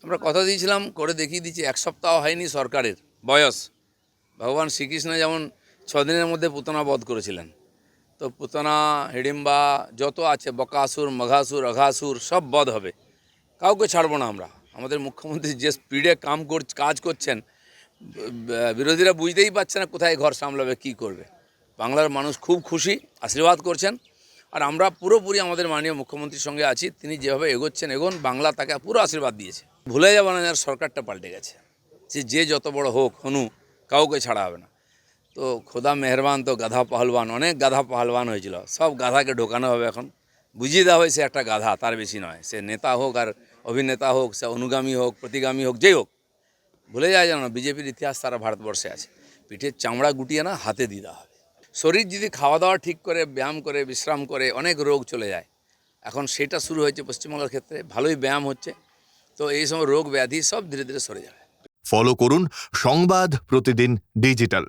আমরা কথা দিয়েছিলাম, করে দেখিয়ে দিচ্ছি। এক সপ্তাহ হয়নি সরকারের বয়স। ভগবান শ্রীকৃষ্ণ যেমন 6 দিনের মধ্যে পুতনা বধ করেছিলেন, তো পুতনা, হিড়িম্বা যত আছে, বকাসুর, মঘাসুর, অঘাসুর সব বধ হবে। কাউকে ছাড়বো না আমরা। আমাদের মুখ্যমন্ত্রী যে স্পিডে কাজ করছেন, বিরোধীরা বুঝতেই পারছে না কোথায় ঘর সামলাবে, কি করবে। বাংলার মানুষ খুব খুশি, আশীর্বাদ করছেন। আর আমরা পুরোপুরি আমাদের মাননীয় মুখ্যমন্ত্রীর সঙ্গে আছি। তিনি যেভাবে এগোচ্ছেন, বাংলা তাকে পুরো আশীর্বাদ দিয়েছে। ভুলে যাবো না, যার সরকারটা পাল্টে গেছে। যে যত বড় হোক, হনু, কাউকে ছাড়া হবে না। তো খোদা মেহরবান, তো গাধা পাহলওয়ান, অনেক গাধা পাহলওয়ান হয়েছিল, সব গাধাকে ঢোকানো হবে। এখন বুঝিয়ে দেওয়া হয়েছে একটা গাধা, তার বেশি নয়। সে নেতা হোক আর অভিনেতা হোক, সে অনুগামী হোক, প্রতিগামী হোক, যেই হোক, ভুলে যায় যেন না, বিজেপির ইতিহাস সারা ভারতবর্ষে আছে। পিঠের চামড়া গুটিয়ে না, হাতে দিয়ে দেওয়া হবে। শরীর যদি খাওয়া দাওয়া ঠিক করে, ব্যায়াম করে, বিশ্রাম করে, অনেক রোগ চলে যায়। এখন সেটা শুরু হয়েছে পশ্চিমবঙ্গের ক্ষেত্রে, ভালোই ব্যায়াম হচ্ছে। তো এই সময় রোগ ব্যাধি সব ধীরে ধীরে সরে যাবে। ফলো করুন সংবাদ প্রতিদিন ডিজিটাল।